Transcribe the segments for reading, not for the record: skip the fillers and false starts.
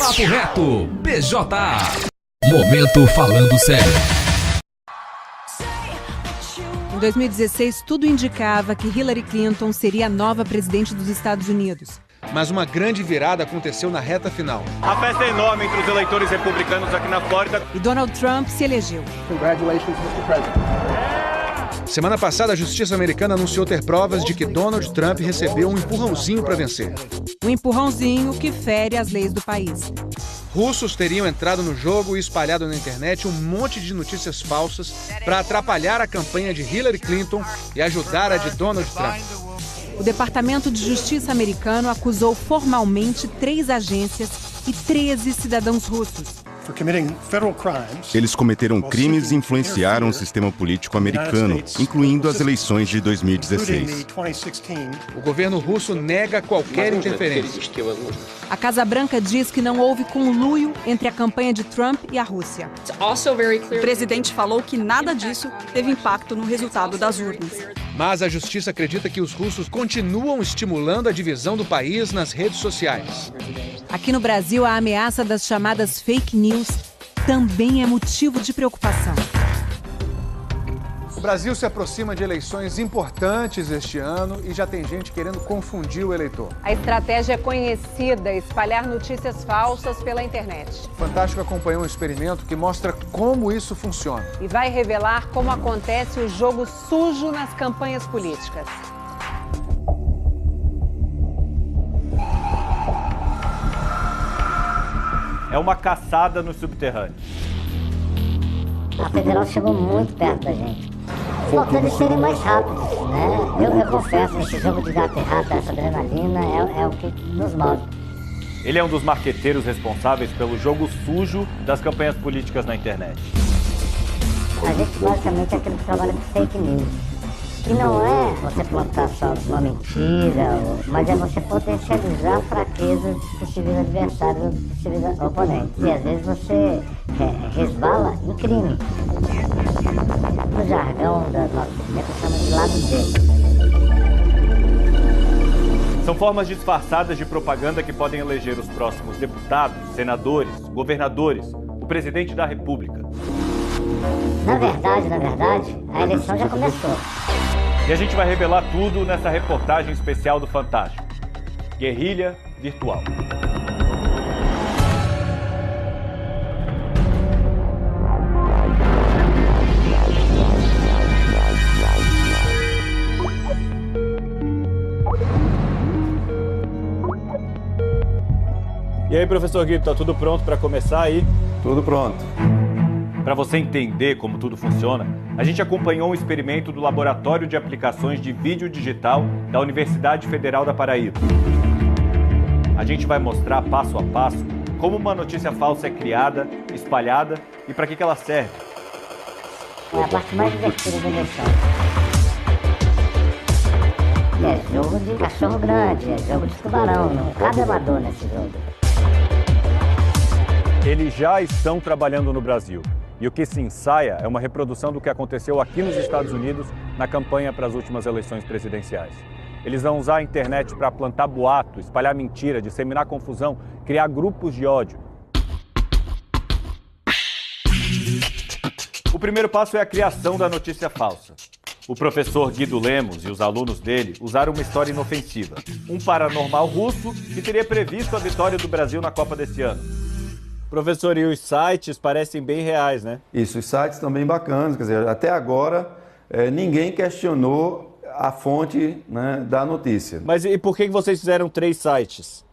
Papo Reto, BJ. Momento Falando Sério. Em 2016, tudo indicava que Hillary Clinton seria a nova presidente dos Estados Unidos. Mas uma grande virada aconteceu na reta final. A festa é enorme entre os eleitores republicanos aqui na Flórida. E Donald Trump se elegeu. Congratulations, Mr. President. Semana passada, a justiça americana anunciou ter provas de que Donald Trump recebeu um empurrãozinho para vencer. Um empurrãozinho que fere as leis do país. Russos teriam entrado no jogo e espalhado na internet um monte de notícias falsas para atrapalhar a campanha de Hillary Clinton e ajudar a de Donald Trump. O Departamento de Justiça americano acusou formalmente 3 agências e 13 cidadãos russos. Eles cometeram crimes e influenciaram o sistema político americano, incluindo as eleições de 2016. O governo russo nega qualquer interferência. A Casa Branca diz que não houve conluio entre a campanha de Trump e a Rússia. O presidente falou que nada disso teve impacto no resultado das urnas. Mas a justiça acredita que os russos continuam estimulando a divisão do país nas redes sociais. Aqui no Brasil, a ameaça das chamadas fake news também é motivo de preocupação. O Brasil se aproxima de eleições importantes este ano e já tem gente querendo confundir o eleitor. A estratégia é conhecida, espalhar notícias falsas pela internet. O Fantástico acompanhou um experimento que mostra como isso funciona. E vai revelar como acontece o jogo sujo nas campanhas políticas. É uma caçada no subterrâneo. A Federal chegou muito perto da gente. Faltou eles serem mais rápidos, né? Eu confesso, esse jogo de gato e rato, essa adrenalina, é o que nos move. Ele é um dos marqueteiros responsáveis pelo jogo sujo das campanhas políticas na internet. A gente basicamente é aquele que trabalha com fake news. Que não é você plantar só uma mentira, mas é você potencializar fraquezas de possíveis adversários, de possíveis oponentes. E às vezes você resbala em crime. No jargão da nossa chama de lado B. São formas disfarçadas de propaganda que podem eleger os próximos deputados, senadores, governadores, o presidente da República. Na verdade, a eleição já começou. E a gente vai revelar tudo nessa reportagem especial do Fantástico. Guerrilha Virtual. E aí, professor Guido, tá tudo pronto para começar aí? Tudo pronto. Para você entender como tudo funciona, a gente acompanhou um experimento do Laboratório de Aplicações de Vídeo Digital da Universidade Federal da Paraíba. A gente vai mostrar passo a passo como uma notícia falsa é criada, espalhada e para que ela serve. É a parte mais divertida da eleição. É jogo de cachorro grande, é jogo de tubarão, não cabe amador nesse jogo. Eles já estão trabalhando no Brasil. E o que se ensaia é uma reprodução do que aconteceu aqui nos Estados Unidos na campanha para as últimas eleições presidenciais. Eles vão usar a internet para plantar boato, espalhar mentira, disseminar confusão, criar grupos de ódio. O primeiro passo é a criação da notícia falsa. O professor Guido Lemos e os alunos dele usaram uma história inofensiva. Um paranormal russo que teria previsto a vitória do Brasil na Copa desse ano. Professor, e os sites parecem bem reais, né? Isso, os sites estão bem bacanas, quer dizer, até agora ninguém questionou a fonte, né, da notícia. Mas e por que vocês fizeram 3 sites?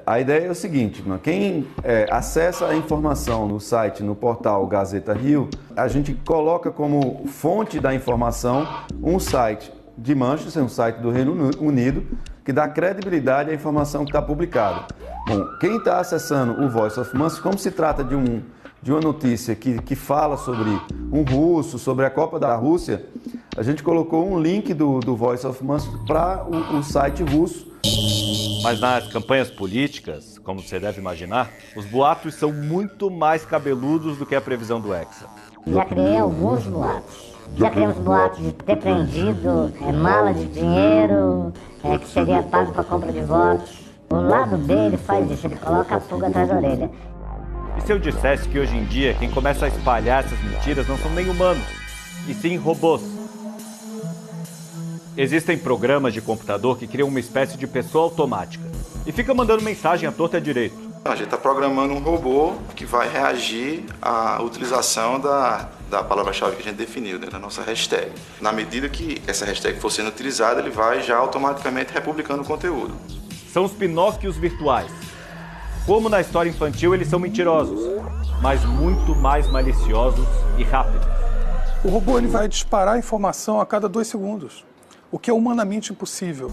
A ideia é o seguinte, quem acessa a informação no site, no portal Gazeta Rio, a gente coloca como fonte da informação um site de Manchester, um site do Reino Unido, que dá credibilidade à informação que está publicada. Bom, quem está acessando o Voice of Manchester, como se trata de uma notícia que fala sobre um russo, sobre a Copa da Rússia, a gente colocou um link do Voice of Manchester para o site russo. Mas nas campanhas políticas, como você deve imaginar, os boatos são muito mais cabeludos do que a previsão do Hexa. Já criei alguns boatos. Já criamos boatos de ter prendido mala de dinheiro, que seria pago para compra de votos. O lado B, ele faz isso, ele coloca a pulga atrás da orelha. E se eu dissesse que hoje em dia quem começa a espalhar essas mentiras não são nem humanos, e sim robôs? Existem programas de computador que criam uma espécie de pessoa automática e fica mandando mensagem à torta e à direita. A gente está programando um robô que vai reagir à utilização da palavra-chave que a gente definiu dentro da nossa hashtag. Na medida que essa hashtag for sendo utilizada, ele vai já automaticamente republicando o conteúdo. São os Pinóquios virtuais. Como na história infantil, eles são mentirosos, mas muito mais maliciosos e rápidos. O robô ele vai disparar informação a cada 2 segundos, o que é humanamente impossível.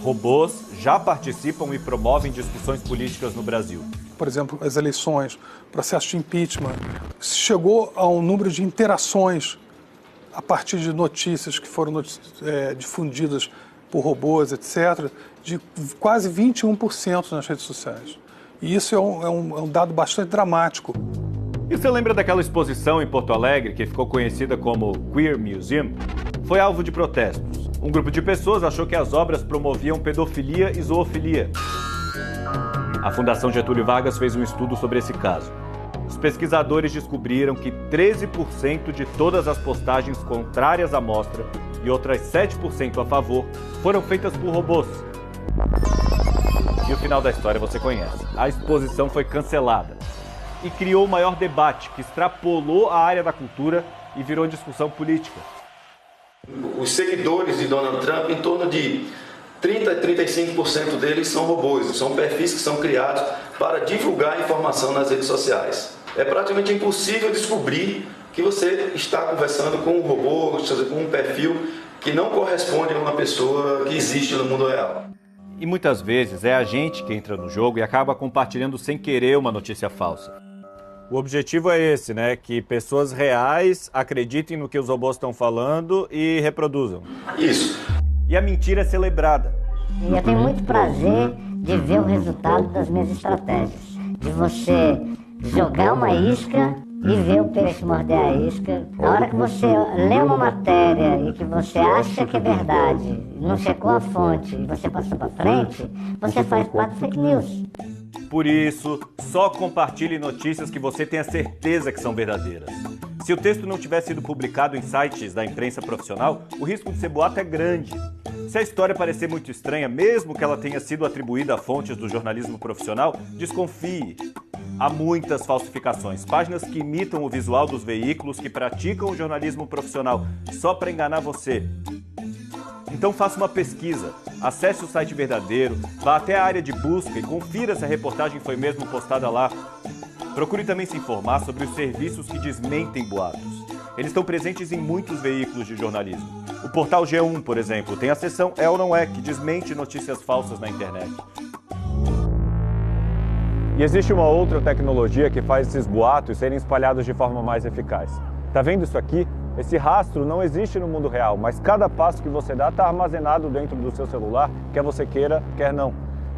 Robôs já participam e promovem discussões políticas no Brasil. Por exemplo, as eleições, processo de impeachment, chegou a um número de interações a partir de notícias que foram difundidas por robôs, etc., de quase 21% nas redes sociais. E isso é um dado bastante dramático. E você lembra daquela exposição em Porto Alegre que ficou conhecida como Queer Museum? Foi alvo de protestos. Um grupo de pessoas achou que as obras promoviam pedofilia e zoofilia. A Fundação Getúlio Vargas fez um estudo sobre esse caso. Os pesquisadores descobriram que 13% de todas as postagens contrárias à mostra e outras 7% a favor foram feitas por robôs. E o final da história você conhece. A exposição foi cancelada e criou o maior debate que extrapolou a área da cultura e virou discussão política. Os seguidores de Donald Trump, em torno de 30% a 35% deles são robôs, são perfis que são criados para divulgar informação nas redes sociais. É praticamente impossível descobrir que você está conversando com um robô, com um perfil que não corresponde a uma pessoa que existe no mundo real. E muitas vezes é a gente que entra no jogo e acaba compartilhando sem querer uma notícia falsa. O objetivo é esse, né? Que pessoas reais acreditem no que os robôs estão falando e reproduzam. Isso. E a mentira é celebrada. E eu tenho muito prazer de ver o resultado das minhas estratégias. De você jogar uma isca e ver o peixe morder a isca. Na hora que você lê uma matéria e que você acha que é verdade, não checou a fonte e você passou para frente, você faz parte do fake news. Por isso, só compartilhe notícias que você tenha certeza que são verdadeiras. Se o texto não tiver sido publicado em sites da imprensa profissional, o risco de ser boato é grande. Se a história parecer muito estranha, mesmo que ela tenha sido atribuída a fontes do jornalismo profissional, desconfie. Há muitas falsificações, páginas que imitam o visual dos veículos que praticam o jornalismo profissional só para enganar você. Então faça uma pesquisa, acesse o site verdadeiro, vá até a área de busca e confira se a reportagem foi mesmo postada lá. Procure também se informar sobre os serviços que desmentem boatos. Eles estão presentes em muitos veículos de jornalismo. O portal G1, por exemplo, tem a seção É ou Não É, que desmente notícias falsas na internet. E existe uma outra tecnologia que faz esses boatos serem espalhados de forma mais eficaz. Tá vendo isso aqui? Esse rastro não existe no mundo real, mas cada passo que você dá está armazenado dentro do seu celular, quer você queira, quer não.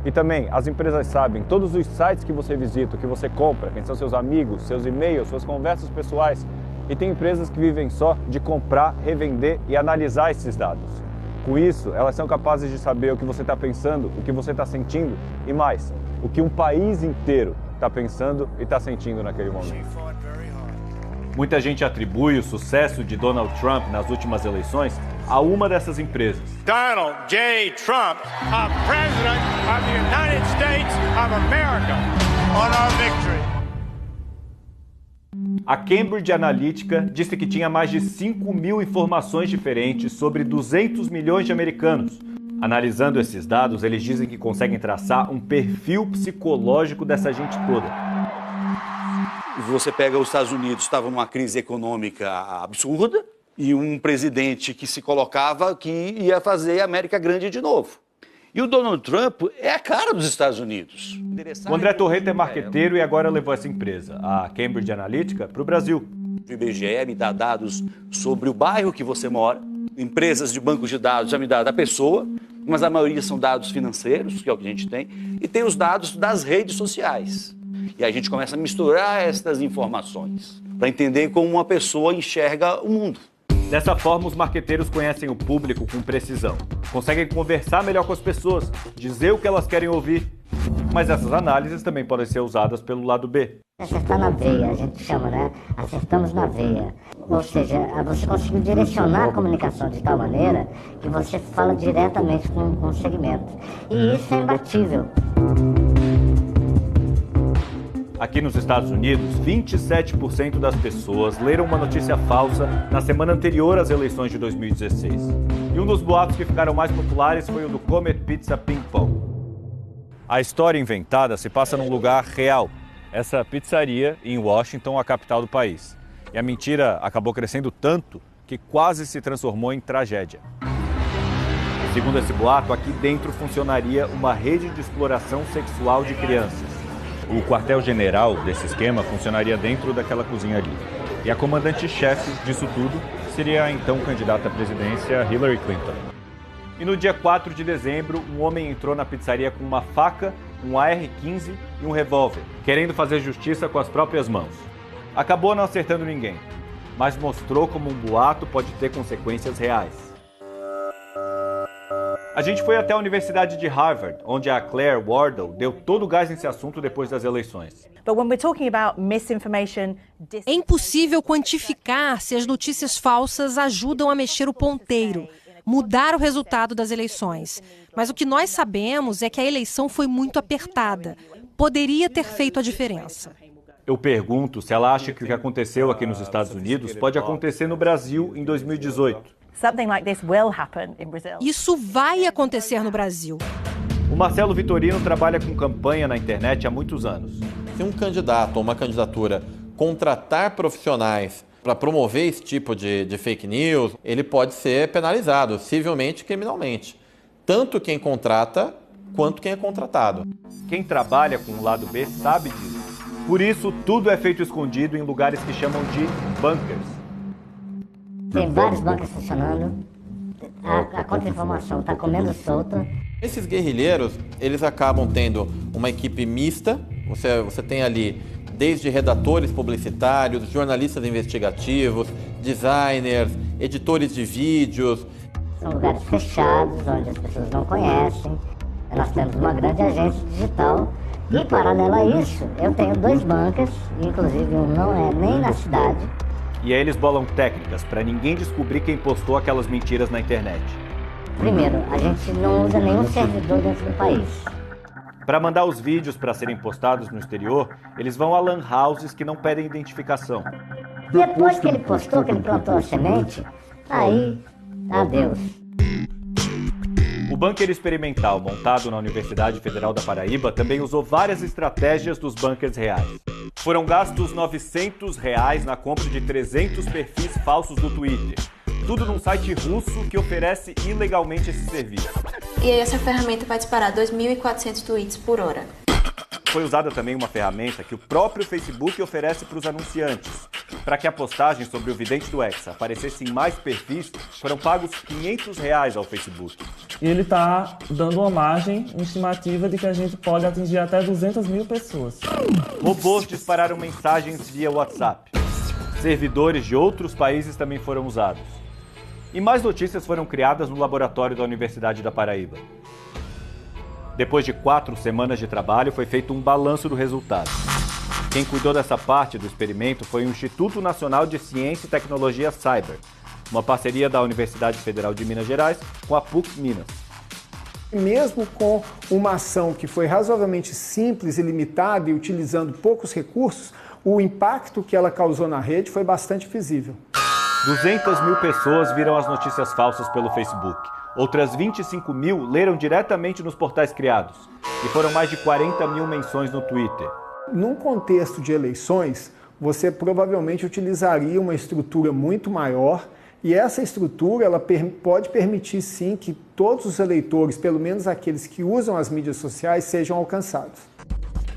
E também, as empresas sabem, todos os sites que você visita, que você compra, quem são seus amigos, seus e-mails, suas conversas pessoais. E tem empresas que vivem só de comprar, revender e analisar esses dados. Com isso, elas são capazes de saber o que você está pensando, o que você está sentindo e mais, o que um país inteiro está pensando e está sentindo naquele momento. Muita gente atribui o sucesso de Donald Trump nas últimas eleições a uma dessas empresas. Donald J. Trump, a president of the United States of America, on our victory. A Cambridge Analytica disse que tinha mais de 5.000 informações diferentes sobre 200 milhões de americanos. Analisando esses dados, eles dizem que conseguem traçar um perfil psicológico dessa gente toda. Você pega os Estados Unidos, estava numa crise econômica absurda, e um presidente que se colocava que ia fazer a América grande de novo. E o Donald Trump é a cara dos Estados Unidos. O André Torreta é marqueteiro e agora levou essa empresa, a Cambridge Analytica, para o Brasil. O IBGE me dá dados sobre o bairro que você mora, empresas de bancos de dados já me dá da pessoa, mas a maioria são dados financeiros, que é o que a gente tem, e tem os dados das redes sociais. E aí a gente começa a misturar estas informações para entender como uma pessoa enxerga o mundo. Dessa forma, os marqueteiros conhecem o público com precisão. Conseguem conversar melhor com as pessoas, dizer o que elas querem ouvir Mas essas análises também podem ser usadas pelo lado B. Acertar na veia, a gente chama, né? Acertamos na veia. Ou seja, você conseguiu direcionar a comunicação de tal maneira que você fala diretamente com o segmento. E isso é imbatível. Aqui nos Estados Unidos, 27% das pessoas leram uma notícia falsa na semana anterior às eleições de 2016. E um dos boatos que ficaram mais populares foi o do Comet Pizza Ping Pong. A história inventada se passa num lugar real, essa pizzaria em Washington, a capital do país. E a mentira acabou crescendo tanto que quase se transformou em tragédia. Segundo esse boato, aqui dentro funcionaria uma rede de exploração sexual de crianças. O quartel-general desse esquema funcionaria dentro daquela cozinha ali. E a comandante-chefe disso tudo seria a então candidata à presidência Hillary Clinton. E no dia 4 de dezembro, um homem entrou na pizzaria com uma faca, um AR-15 e um revólver, querendo fazer justiça com as próprias mãos. Acabou não acertando ninguém, mas mostrou como um boato pode ter consequências reais. A gente foi até a Universidade de Harvard, onde a Claire Wardle deu todo o gás nesse assunto depois das eleições. É impossível quantificar se as notícias falsas ajudam a mexer o ponteiro, mudar o resultado das eleições. Mas o que nós sabemos é que a eleição foi muito apertada. Poderia ter feito a diferença. Eu pergunto se ela acha que o que aconteceu aqui nos Estados Unidos pode acontecer no Brasil em 2018. Isso vai acontecer no Brasil. O Marcelo Vitorino trabalha com campanha na internet há muitos anos. Se um candidato ou uma candidatura contratar profissionais para promover esse tipo de fake news, ele pode ser penalizado civilmente e criminalmente. Tanto quem contrata quanto quem é contratado. Quem trabalha com o lado B sabe disso. Por isso, tudo é feito escondido em lugares que chamam de bunkers. Tem vários bunkers funcionando, a contra-informação está comendo solta. Esses guerrilheiros, eles acabam tendo uma equipe mista, você tem ali desde redatores publicitários, jornalistas investigativos, designers, editores de vídeos. São lugares fechados, onde as pessoas não conhecem. Nós temos uma grande agência digital e, paralelo a isso, eu tenho 2 bunkers, inclusive um não é nem na cidade. E aí eles bolam técnicas para ninguém descobrir quem postou aquelas mentiras na internet. Primeiro, a gente não usa nenhum servidor dentro do país. Para mandar os vídeos para serem postados no exterior, eles vão a lan houses que não pedem identificação. Depois que ele postou, que ele plantou a semente, aí, adeus. O bunker experimental montado na Universidade Federal da Paraíba também usou várias estratégias dos bunkers reais. Foram gastos R$900 na compra de 300 perfis falsos do Twitter. Tudo num site russo que oferece ilegalmente esse serviço. E aí essa ferramenta vai disparar 2.400 tweets por hora. Foi usada também uma ferramenta que o próprio Facebook oferece para os anunciantes. Para que a postagem sobre o vidente do Hexa aparecesse em mais perfis, foram pagos R$500 ao Facebook. E ele está dando uma margem estimativa de que a gente pode atingir até 200 mil pessoas. Robôs dispararam mensagens via WhatsApp. Servidores de outros países também foram usados. E mais notícias foram criadas no laboratório da Universidade da Paraíba. Depois de 4 semanas de trabalho, foi feito um balanço do resultado. Quem cuidou dessa parte do experimento foi o Instituto Nacional de Ciência e Tecnologia Cyber, uma parceria da Universidade Federal de Minas Gerais com a PUC Minas. Mesmo com uma ação que foi razoavelmente simples e limitada e utilizando poucos recursos, o impacto que ela causou na rede foi bastante visível. 200 mil pessoas viram as notícias falsas pelo Facebook. Outras 25 mil leram diretamente nos portais criados. E foram mais de 40 mil menções no Twitter. Num contexto de eleições, você provavelmente utilizaria uma estrutura muito maior e essa estrutura ela pode permitir sim que todos os eleitores, pelo menos aqueles que usam as mídias sociais, sejam alcançados.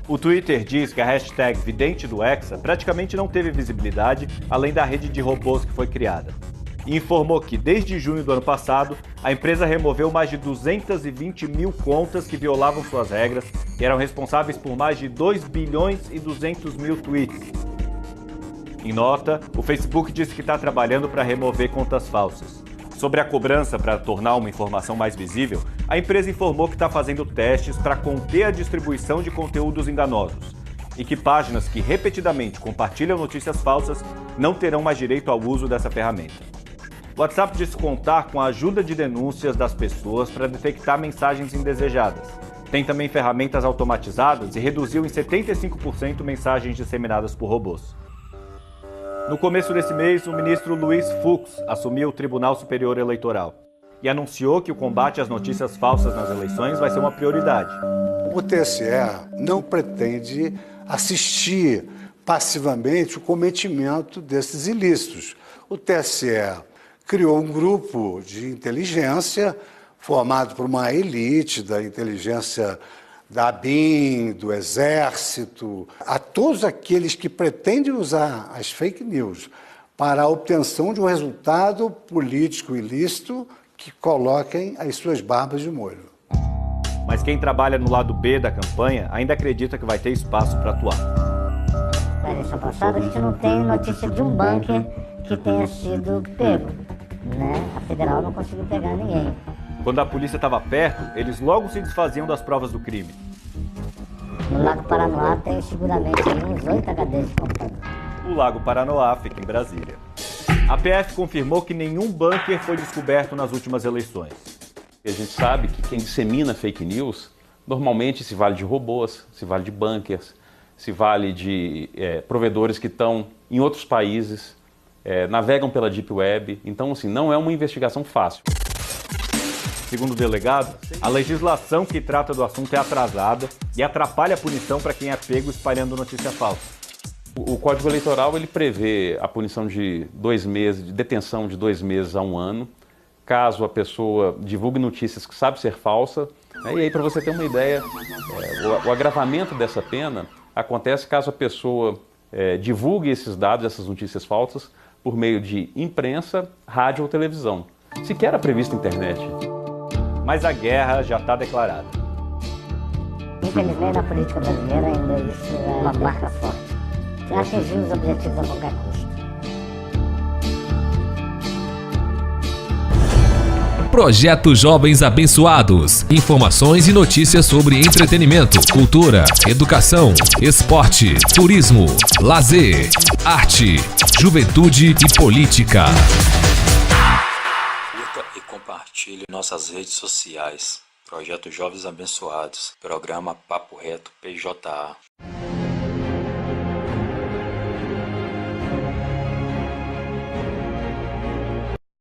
O Twitter diz que a hashtag Vidente do Hexa praticamente não teve visibilidade, além da rede de robôs que foi criada. E informou que, desde junho do ano passado, a empresa removeu mais de 220 mil contas que violavam suas regras e eram responsáveis por mais de 2 bilhões e 200 mil tweets. Em nota, o Facebook disse que está trabalhando para remover contas falsas. Sobre a cobrança para tornar uma informação mais visível, A empresa informou que está fazendo testes para conter a distribuição de conteúdos enganosos e que páginas que repetidamente compartilham notícias falsas não terão mais direito ao uso dessa ferramenta. O WhatsApp disse contar com a ajuda de denúncias das pessoas para detectar mensagens indesejadas. Tem também ferramentas automatizadas e reduziu em 75% mensagens disseminadas por robôs. No começo desse mês, o ministro Luiz Fux assumiu o Tribunal Superior Eleitoral e anunciou que o combate às notícias falsas nas eleições vai ser uma prioridade. O TSE não pretende assistir passivamente o cometimento desses ilícitos. O TSE criou um grupo de inteligência formado por uma elite da inteligência da ABIN, do Exército, a todos aqueles que pretendem usar as fake news para a obtenção de um resultado político ilícito que coloquem as suas barbas de molho. Mas quem trabalha no lado B da campanha ainda acredita que vai ter espaço para atuar. Na eleição passada, a gente não tem notícia de um bunker que tenha sido pego, né? A federal não conseguiu pegar ninguém. Quando a polícia estava perto, eles logo se desfaziam das provas do crime. No Lago Paranoá tem seguramente uns 8 HDs de computador. O Lago Paranoá fica em Brasília. A PF confirmou que nenhum bunker foi descoberto nas últimas eleições. A gente sabe que quem dissemina fake news normalmente se vale de robôs, se vale de bunkers, se vale de provedores que estão em outros países, navegam pela Deep Web. Então, assim, não é uma investigação fácil. Segundo o delegado, a legislação que trata do assunto é atrasada e atrapalha a punição para quem é pego espalhando notícia falsa. O Código Eleitoral ele prevê a punição de 2 meses, de detenção de 2 meses a 1 ano, caso a pessoa divulgue notícias que sabe ser falsa. E aí, para você ter uma ideia, o agravamento dessa pena acontece caso a pessoa divulgue esses dados, essas notícias falsas, por meio de imprensa, rádio ou televisão. Sequer a prevista internet. Mas a guerra já está declarada. Infelizmente, na política brasileira ainda isso é uma marca forte. Já atingiu os objetivos a qualquer custo. Projeto Jovens Abençoados. Informações e notícias sobre entretenimento, cultura, educação, esporte, turismo, lazer, arte, juventude e política. Curta e compartilhe nossas redes sociais. Projeto Jovens Abençoados. Programa Papo Reto PJA.